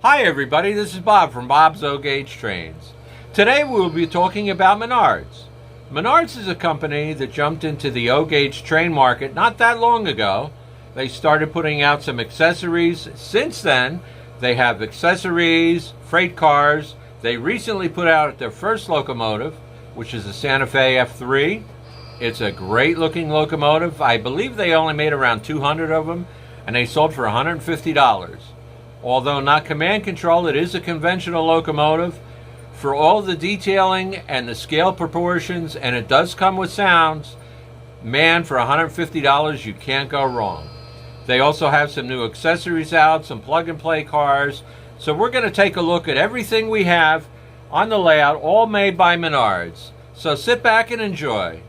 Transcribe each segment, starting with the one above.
Hi everybody, this is Bob from Bob's O-Gauge Trains. Today we'll be talking about Menards. Menards is a company that jumped into the O-Gauge train market not that long ago. They started putting out some accessories. Since then, they have accessories, freight cars. They recently put out their first locomotive, which is a Santa Fe F3. It's a great looking locomotive. I believe they only made around 200 of them, and they sold for $150. Although not command control, it is a conventional locomotive. For all the detailing and the scale proportions, and it does come with sounds, man, for $150 you can't go wrong. They also have some new accessories out, some plug-and-play cars. So we're going to take a look at everything we have on the layout, all made by Menards. So sit back and enjoy.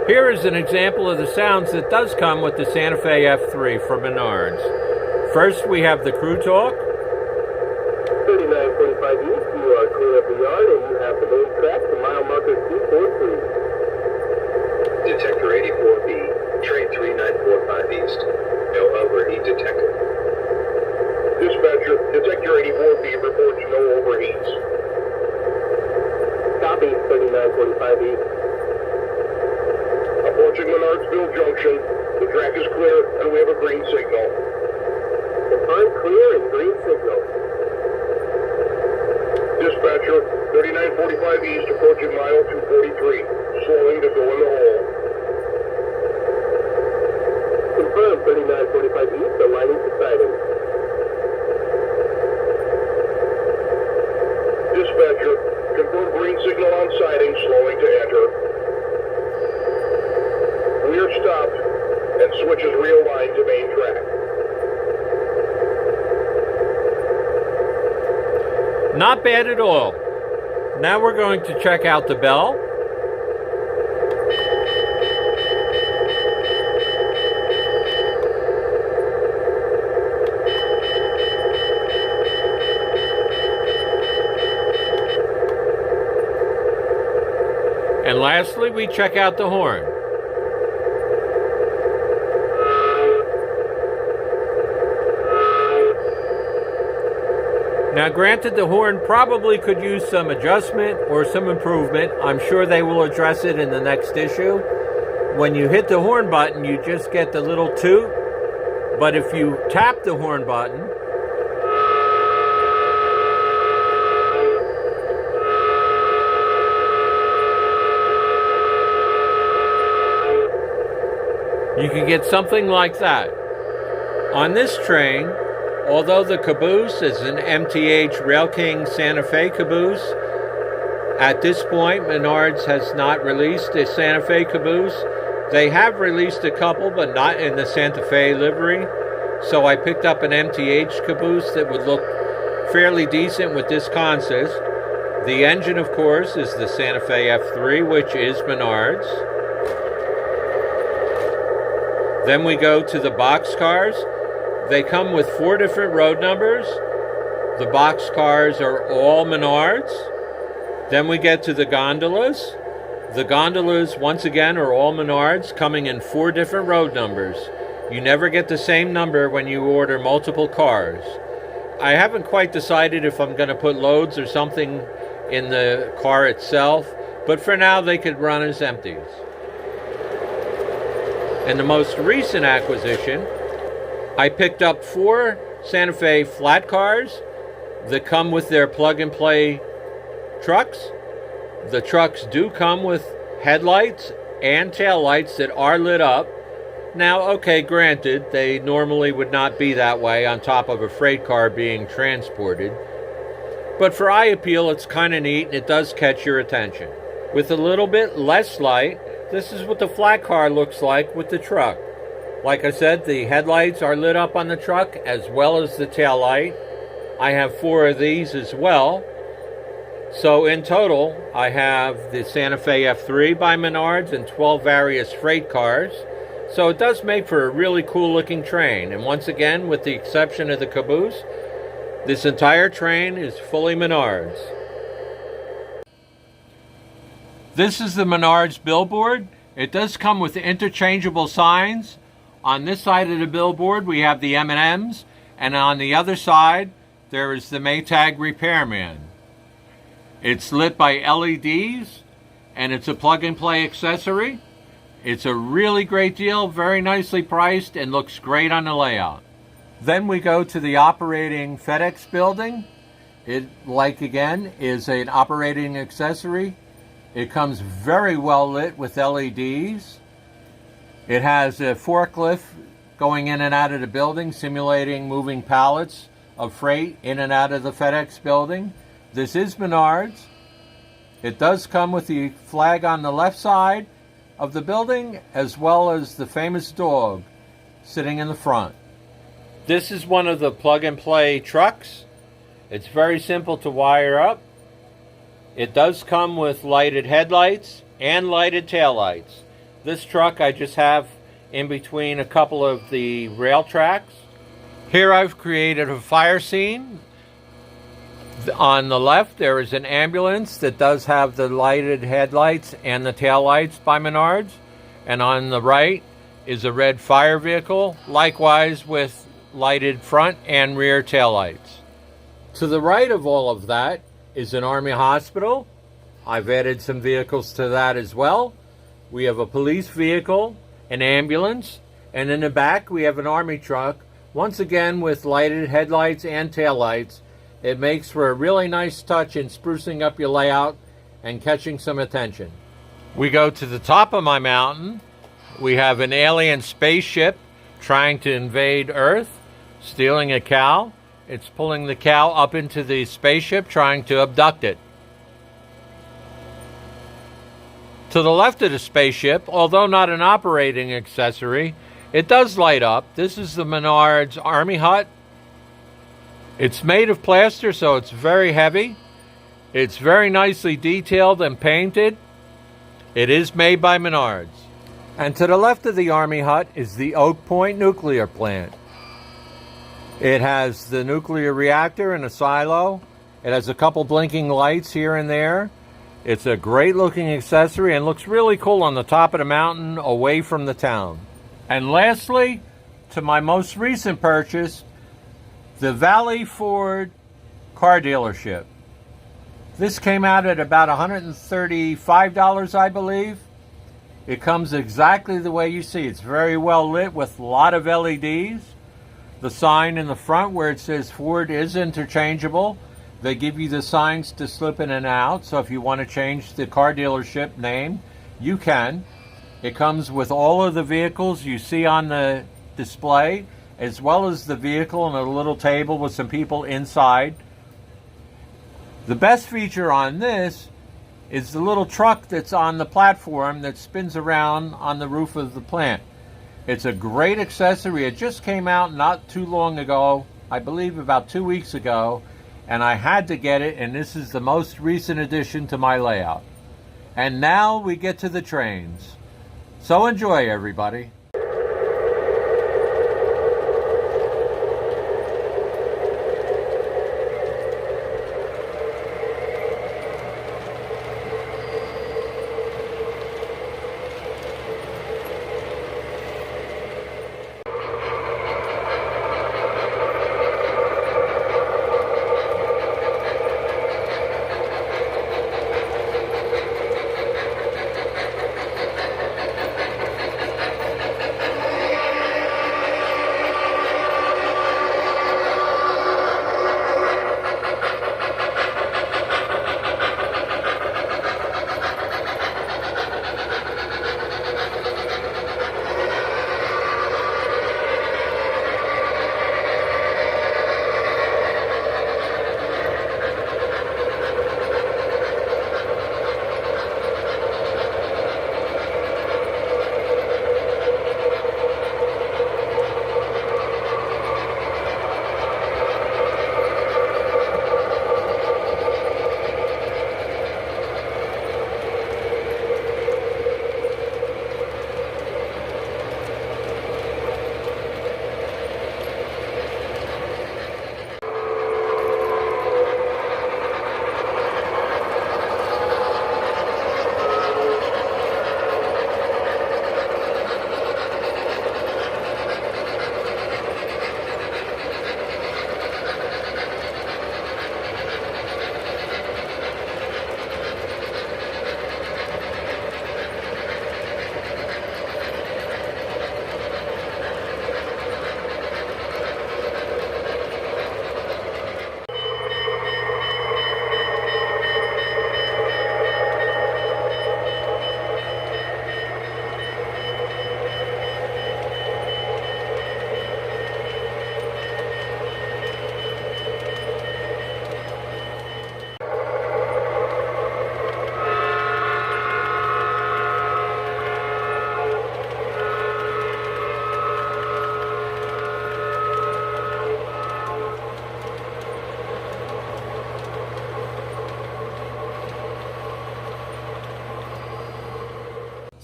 Here is an example of the sounds that does come with the Santa Fe F3 from Menards. First, we have the crew talk. 3945 east, you are clear of the yard and you have the main track to mile marker 243. Detector 84B, train 3945 east. No overheat detected. Dispatcher, Detector 84B reports no overheats. Copy, 3945 east. Approaching Menardsville Junction, the track is clear and we have a green signal. Confirm clear and green signal. Dispatcher, 3945 east, approaching mile 243, slowing to go in the hole. Confirm 3945 east, aligning to siding. Dispatcher, confirm green signal on siding, slowing to enter. We are stopped and switches realigned to main track. Not bad at all. Now we're going to check out the bell. And lastly, we check out the horn. Now, granted, the horn probably could use some adjustment or some improvement. I'm sure they will address it in the next issue. When you hit the horn button, you just get the little toot. But if you tap the horn button, you can get something like that. On this train, although the caboose is an MTH Rail King Santa Fe caboose, at this point Menards has not released a Santa Fe caboose. They have released a couple, but not in the Santa Fe livery. So I picked up an MTH caboose that would look fairly decent with this consist. The engine, of course, is the Santa Fe F3, which is Menards. Then we go to the boxcars. They come with 4 different road numbers. The boxcars are all Menards. Then we get to the gondolas. The gondolas, once again, are all Menards, coming in 4 different road numbers. You never get the same number when you order multiple cars. I haven't quite decided if I'm going to put loads or something in the car itself, but for now they could run as empties. And the most recent acquisition, I picked up 4 Santa Fe flat cars that come with their plug-and-play trucks. The trucks do come with headlights and taillights that are lit up. Now, okay, granted, they normally would not be that way on top of a freight car being transported. But for eye appeal, it's kind of neat and it does catch your attention. With a little bit less light, this is what the flat car looks like with the truck. Like I said, the headlights are lit up on the truck as well as the tail light. I have 4 of these as well. So in total, I have the Santa Fe F3 by Menards and 12 various freight cars. So it does make for a really cool looking train. And once again, with the exception of the caboose, this entire train is fully Menards. This is the Menards billboard. It does come with interchangeable signs. On this side of the billboard we have the M&Ms, and on the other side there is the Maytag repairman. It's lit by LEDs, and it's a plug-and-play accessory. It's a really great deal, very nicely priced, and looks great on the layout. Then we go to the operating FedEx building. It, like again, is an operating accessory. It comes very well lit with LEDs. It has a forklift going in and out of the building, simulating moving pallets of freight in and out of the FedEx building. This is Menards. It does come with the flag on the left side of the building, as well as the famous dog sitting in the front. This is one of the plug-and-play trucks. It's very simple to wire up. It does come with lighted headlights and lighted taillights. This truck I just have in between a couple of the rail tracks. Here I've created a fire scene. On the left there is an ambulance that does have the lighted headlights and the taillights by Menards. And on the right is a red fire vehicle, likewise with lighted front and rear taillights. To the right of all of that is an Army hospital. I've added some vehicles to that as well. We have a police vehicle, an ambulance, and in the back we have an Army truck, once again with lighted headlights and taillights. It makes for a really nice touch in sprucing up your layout and catching some attention. We go to the top of my mountain. We have an alien spaceship trying to invade Earth, stealing a cow. It's pulling the cow up into the spaceship, trying to abduct it. To the left of the spaceship, although not an operating accessory, it does light up. This is the Menards Army hut. It's made of plaster, so it's very heavy. It's very nicely detailed and painted. It is made by Menards. And to the left of the Army hut is the Oak Point nuclear plant. It has the nuclear reactor and a silo. It has a couple blinking lights here and there. It's a great looking accessory and looks really cool on the top of the mountain away from the town. And lastly, to my most recent purchase, the Valley Ford car dealership. This came out at about $135, I believe. It comes exactly the way you see. It's very well lit with a lot of LEDs. The sign in the front where it says Ford is interchangeable. They give you the signs to slip in and out, so if you want to change the car dealership name, you can. It comes with all of the vehicles you see on the display, as well as the vehicle and a little table with some people inside. The best feature on this is the little truck that's on the platform that spins around on the roof of the plant. It's a great accessory. It just came out not too long ago, I believe about 2 weeks ago, and I had to get it, and this is the most recent addition to my layout. And now we get to the trains. So enjoy, everybody.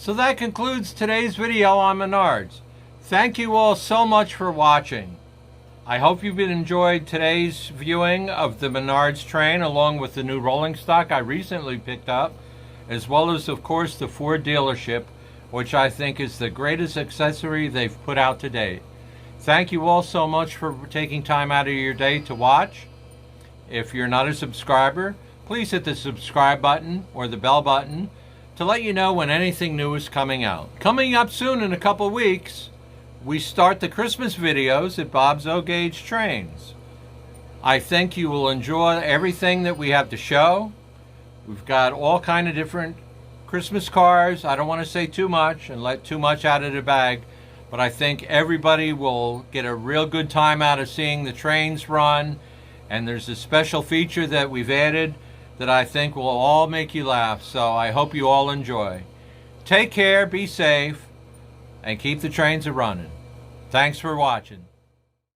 So that concludes today's video on Menards. Thank you all so much for watching. I hope you've enjoyed today's viewing of the Menards train along with the new rolling stock I recently picked up, as well as of course the Ford dealership, which I think is the greatest accessory they've put out to date. Thank you all so much for taking time out of your day to watch. If you're not a subscriber, please hit the subscribe button or the bell button to let you know when anything new is coming out. Coming up soon in a couple weeks, we start the Christmas videos at Bob's O-Gauge Trains. I think you will enjoy everything that we have to show. We've got all kind of different Christmas cars. I don't want to say too much and let too much out of the bag, but I think everybody will get a real good time out of seeing the trains run. And there's a special feature that we've added that I think will all make you laugh. So I hope you all enjoy. Take care, be safe, and keep the trains a-running. Thanks for watching.